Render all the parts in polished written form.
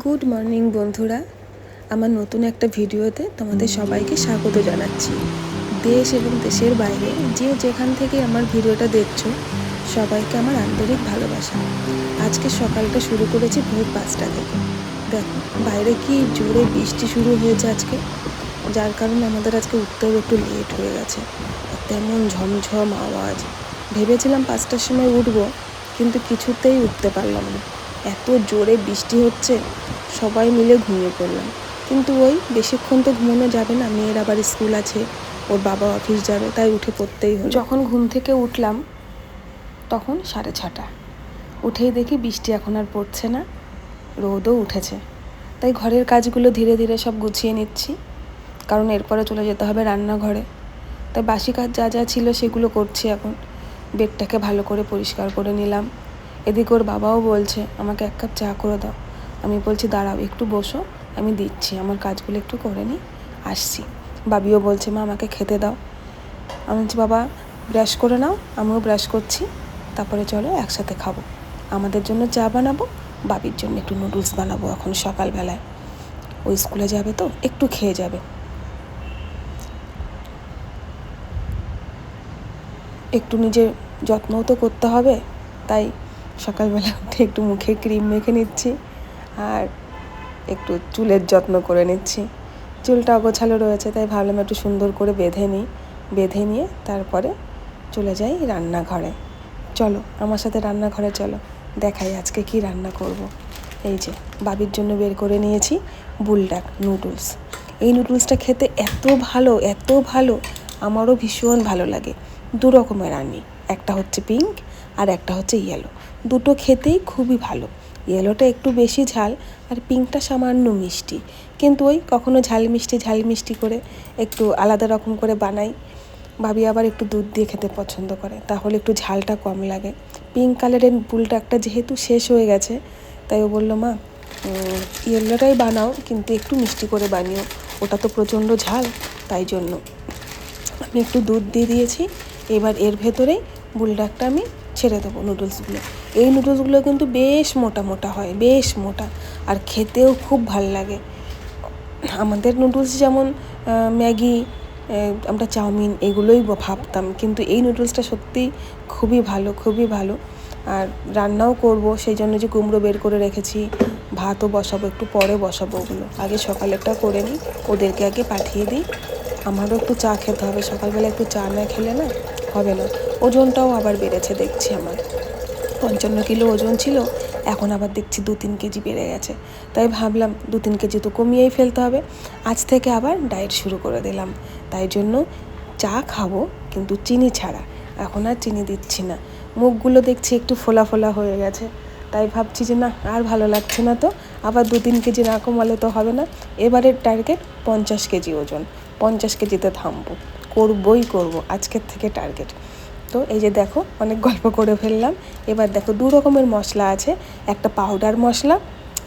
Good morning বন্ধুরা, আমার নতুন একটা ভিডিওতে তোমাদের সবাইকে স্বাগত জানাচ্ছি। দেশ এবং দেশের বাইরে যে যেখান থেকে আমার ভিডিওটা দেখছো, সবাইকে আমার আন্তরিক ভালোবাসা। আজকে সকালটা শুরু করেছি ভোর 5টা থেকে। দেখো বাইরে কি জোরে বৃষ্টি শুরু হয়েছে আজকে, যার কারণে আমাদের আজকে উঠতেও একটু লেট হয়ে গেছে। তেমন ঝমঝম আওয়াজ। ভেবেছিলাম 5টার সময় উঠবো, কিন্তু কিছুতেই উঠতে পারলাম না। এত জোরে বৃষ্টি হচ্ছে, সবাই মিলে ঘুমিয়ে পড়লাম। কিন্তু ওই বেশিক্ষণ তো ঘুমানো যাবে না, মেয়ের আবার স্কুল আছে, ওর বাবা অফিস যাবে, তাই উঠে পড়তেই হলো। যখন ঘুম থেকে উঠলাম তখন 6:30। উঠেই দেখি বৃষ্টি এখন আর পড়ছে না, রোদও উঠেছে। তাই ঘরের কাজগুলো ধীরে ধীরে সব গুছিয়ে নিচ্ছি, কারণ এরপরে চলে যেতে হবে রান্নাঘরে। তাই বাসি কাজ যা যা ছিল সেগুলো করছি এখন। বেডটাকে ভালো করে পরিষ্কার করে নিলাম। এদিকে ওর বাবাও বলছে আমাকে 1 কাপ চা করে দাও। আমি বলছি দাঁড়াও একটু বসো, আমি দিচ্ছি, আমার কাজগুলো একটু করে নিই, আসছি। বাবিও বলছে মা আমাকে খেতে দাও। আমি বলছি বাবা ব্রাশ করে নাও, আমিও ব্রাশ করছি, তারপরে চলো একসাথে খাবো। আমাদের জন্য চা বানাবো, বাবির জন্য একটু নুডলস বানাবো এখন সকালবেলায়। ওই স্কুলে যাবে তো একটু খেয়ে যাবে। একটু নিজের যত্নও তো করতে হবে, তাই সকালবেলা উঠে একটু মুখে ক্রিম মেখে নিচ্ছি আর একটু চুলের যত্ন করে নিচ্ছি। চুলটা অগোছালো রয়েছে, তাই ভাবলাম একটু সুন্দর করে বেঁধে নিয়ে তারপরে চলে যাই রান্নাঘরে। চলো আমার সাথে রান্নাঘরে চলো, দেখাই আজকে কি রান্না করব। এই যে বাবির জন্য বের করে নিয়েছি বুলডাক নুডলস। এই নুডলসটা খেতে এত ভালো, আমারও ভীষণ ভালো লাগে। 2 রকমের আনি, একটা হচ্ছে পিঙ্ক আর একটা হচ্ছে ইয়েলো। দুটো খেতেই খুবই ভালো। ইয়েলোটা একটু বেশি ঝাল আর পিঙ্কটা সামান্য মিষ্টি, কিন্তু ওই কখনো ঝাল মিষ্টি করে একটু আলাদা রকম করে বানাই। ভাবি আবার একটু দুধ দিয়ে খেতে পছন্দ করে, তাহলে একটু ঝালটা কম লাগে। পিঙ্ক কালারের বুলডাকটা যেহেতু শেষ হয়ে গেছে, তাই ও বললো মা ইয়েলোটাই বানাও, কিন্তু একটু মিষ্টি করে বানিও, ওটা তো প্রচণ্ড ঝাল। তাই জন্য আমি একটু দুধ দিয়ে দিয়েছি। এবার এর ভেতরেই বুলডাকটা আমি ছেড়ে দেবো নুডলসগুলো। এই নুডলসগুলো কিন্তু বেশ মোটা হয়, বেশ মোটা, আর খেতেও খুব ভাল লাগে। আমাদের নুডলস যেমন ম্যাগি, আমরা চাউমিন এগুলোই ভাবতাম, কিন্তু এই নুডলসটা সত্যিই খুবই ভালো। আর রান্নাও করব, সেই জন্য যে কুমড়ো বের করে রেখেছি, ভাতও বসাবো, একটু পরে বসাবো ওগুলো। আগে সকালেরটা করে নিই, ওদেরকে আগে পাঠিয়ে দিই। আমারও একটু চা খেতে হবে, সকালবেলা একটু চা না খেলে না হবে না। ওজনটাও আবার বেড়েছে দেখছি, আমার 55 কিলো ওজন ছিল, এখন আবার দেখছি 2-3 কেজি বেড়ে গেছে। তাই ভাবলাম 2-3 কেজি তো কমিয়েই ফেলতে হবে। আজ থেকে আবার ডায়েট শুরু করে দিলাম, তাই জন্য চা খাবো কিন্তু চিনি ছাড়া। এখন আর চিনি দিচ্ছি না। মুখগুলো দেখছি একটু ফোলা হয়ে গেছে, তাই ভাবছি যে না আর ভালো লাগছে না, তো আবার 2-3 কেজি না কমালে তো হবে না। এবারের টার্গেট 50 কেজি ওজন, 50 কেজিতে থামবো, করবো আজকের থেকে টার্গেট। তো এই যে দেখো অনেক গল্প করে ফেললাম। এবার দেখো 2 রকমের মশলা আছে, একটা পাউডার মশলা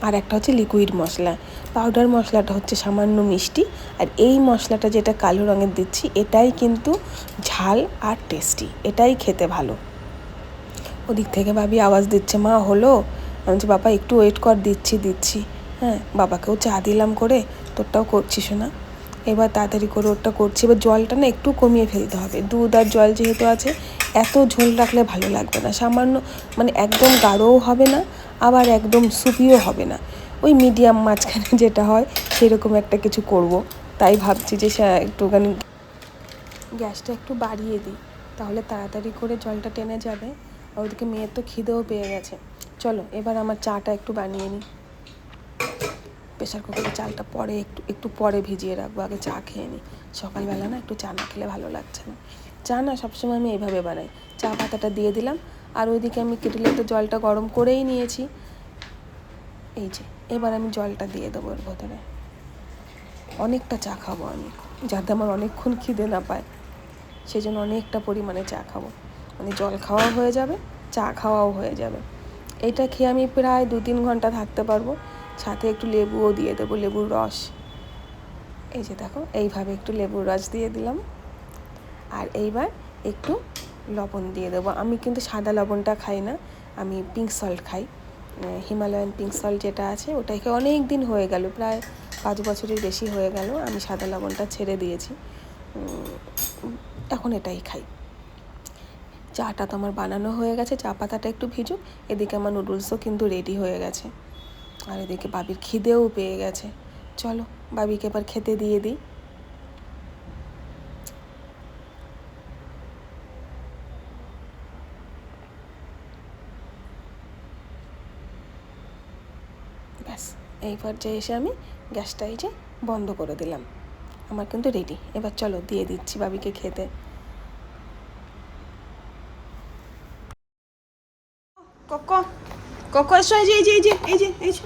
আর একটা হচ্ছে লিকুইড মশলা। পাউডার মশলাটা হচ্ছে সামান্য মিষ্টি, আর এই মশলাটা যেটা কালো রঙের দিচ্ছি এটাই কিন্তু ঝাল আর টেস্টি, এটাই খেতে ভালো। ওদিক থেকে ভাবি আওয়াজ দিচ্ছে মা হলো। আমি বলছি বাবা একটু ওয়েট কর, দিচ্ছি। হ্যাঁ, বাবাকেও চা দিলাম করে, তোরটাও করছিস না। এবার তাড়াতাড়ি করে ওরটা করছি। এবার জলটা না একটু কমিয়ে ফেলতে হবে, দুধ আর জল যেহেতু আছে, এত ঝোল রাখলে ভালো লাগবে না। সামান্য মানে একদম গাঢ়ও হবে না, আবার একদম সুপিও হবে না, ওই মিডিয়াম মাঝখানে যেটা হয় সেরকম একটা কিছু করব। তাই ভাবছি যে একটুখানি গ্যাসটা একটু বাড়িয়ে দিই, তাহলে তাড়াতাড়ি করে জলটা টেনে যাবে। আর ওদিকে মেয়ের তো খিদেও পেয়ে গেছে। চলো এবার আমার চাটা একটু বানিয়ে নিই। প্রেশার কুকারে চালটা পরে একটু পরে ভিজিয়ে রাখবো, আগে চা খেয়ে নিই। সকালবেলা না একটু চা না খেলে ভালো লাগছে না। চা না সবসময় আমি এইভাবে বানাই, চা পাতাটা দিয়ে দিলাম, আর ওইদিকে আমি কেটেলে তো জলটা গরম করেই নিয়েছি। এই যে এবার আমি জলটা দিয়ে দেবো এর ভেতরে। অনেকটা চা খাবো আমি, যাতে আমার অনেকক্ষণ খিদে না পায়, সেই জন্য অনেকটা পরিমাণে চা খাবো। মানে জল খাওয়াও হয়ে যাবে, চা খাওয়াও হয়ে যাবে। এইটা খেয়ে আমি প্রায় 2-3 ঘন্টা থাকতে পারবো। সাথে একটু লেবুও দিয়ে দেবো, লেবুর রস। এই যে দেখো এইভাবে একটু লেবুর রস দিয়ে দিলাম, আর এইবার একটু লবণ দিয়ে দেবো। আমি কিন্তু সাদা লবণটা খাই না, আমি পিঙ্ক সল্ট খাই। হিমালয়ান পিঙ্ক সল্ট যেটা আছে ওটাকে অনেক দিন হয়ে গেল, প্রায় 5 বছরের বেশি হয়ে গেল আমি সাদা লবণটা ছেড়ে দিয়েছি। এখন এটাই খাই। চাটা তো আমার বানানো হয়ে গেছে, চা পাতাটা একটু ভিজুক, এদিকে আমার নুডলসও কিন্তু রেডি হয়ে গেছে, আর এদিকে বাবির খিদেও পেয়ে গেছে। চলো বাবিকে এবার খেতে দিয়ে দিই। ব্যাস এই পর্যায়ে এসে আমি গ্যাসটা এই যে বন্ধ করে দিলাম, আমার কিন্তু রেডি। এবার চলো দিয়ে দিচ্ছি বাবিকে খেতে। কোকো কোকো এসো, এই যে এই যে এই যে এই যে এই যে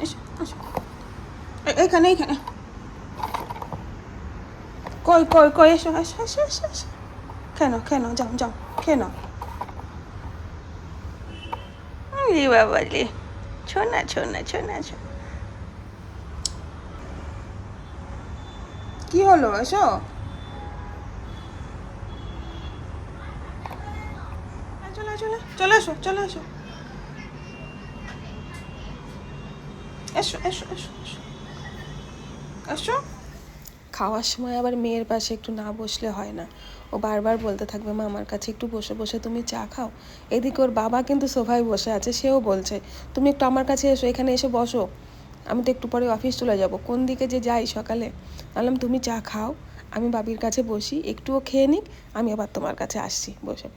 এসো এসো, এইখানে এইখানে, কই কই কই, এসো এসো এসো এসো এসো, কেন কেন, যাও যাও কেন, বাবা রে, ছোনা ছোনা ছোনা ছোনা, কি হলো, এসো চলে চলে চলে এসো, চলে এসো এসো এসো এসো এসো এসো। খাওয়ার সময় আবার মেয়ের পাশে একটু না বসলে হয় না, ও বারবার বলতে থাকবে মা আমার কাছে একটু বসে বসে তুমি চা খাও। এদিকে ওর বাবা কিন্তু সোফায় বসে আছে, সেও বলছে তুমি একটু আমার কাছে এসো, এখানে এসে বসো, আমি তো একটু পরে অফিস চলে যাব, কোন দিকে যে যাই সকালে। বললাম তুমি চা খাও, আমি বাবির কাছে বসি, একটুও খেয়ে নিক, আমি আবার তোমার কাছে আসছি বসে।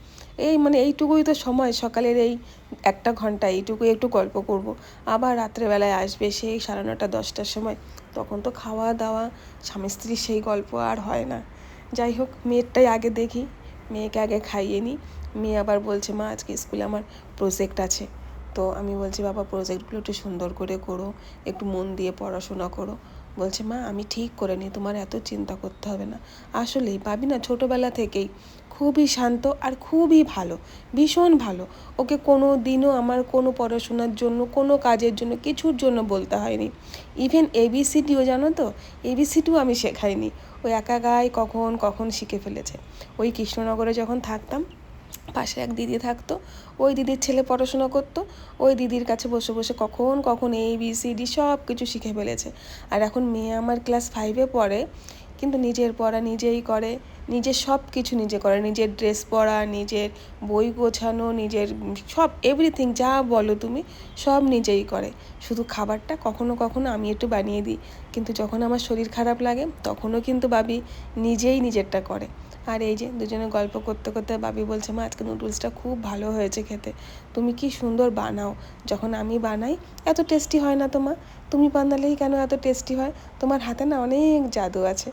এই মানে এইটুকুই তো সময়, সকালের এই 1 ঘন্টা এইটুকুই একটু গল্প করব, আবার রাত্রেবেলায় আসবে সেই 9:30 10টার সময়, তখন তো খাওয়া দাওয়া, স্বামী স্ত্রীর সেই গল্প আর হয় না। যাই হোক মেয়েরটাই আগে দেখি, মেয়েকে আগে খাইয়ে নিই। মেয়ে আবার বলছে মা আজকে স্কুলে আমার প্রজেক্ট আছে, তো আমি বলছি বাবা প্রজেক্টগুলো একটু সুন্দর করে করো, একটু মন দিয়ে পড়াশোনা করো। বলছে মা আমি ঠিক করে নিই, তোমার এত চিন্তা করতে হবে না। আসলেই ভাবি না ছোটোবেলা থেকেই খুবই শান্ত আর খুবই ভালো, ভীষণ ভালো। ওকে কোনো দিনও আমার কোনো পড়াশোনার জন্য, কোনো কাজের জন্য, কিছুর জন্য বলতে হয়নি। ইভেন এবিসিডিও জানো তো, এবিসিডিও আমি শেখাইনি, ওই একা গায়ে কখন কখন শিখে ফেলেছে। ওই কৃষ্ণনগরে যখন থাকতাম, পাশে এক দিদি থাকতো, ওই দিদির ছেলে পড়াশোনা করতো, ওই দিদির কাছে বসে বসে কখন কখন ABCD সব কিছু শিখে ফেলেছে। আর এখন মেয়ে আমার ক্লাস 5-এ পড়ে, কিন্তু নিজের পড়া নিজেই করে, নিজের সব কিছু নিজে করে, নিজের ড্রেস পরা, নিজের বই গোছানো, নিজের সব এভরিথিং যা বলো তুমি সব নিজেই করে। শুধু খাবারটা কখনো কখনো আমি একটু বানিয়ে দিই, কিন্তু যখন আমার শরীর খারাপ লাগে তখনও কিন্তু বাবি নিজেই নিজেরটা করে। আর এই যে দুজনে গল্প করতে করতে বাবি বলছে মা আজকে নুডলসটা খুব ভালো হয়েছে খেতে, তুমি কি সুন্দর বানাও, যখন আমি বানাই এত টেস্টি হয় না তো মা, তুমি বানালেই কেন এত টেস্টি হয়, তোমার হাতে না অনেক জাদু আছে।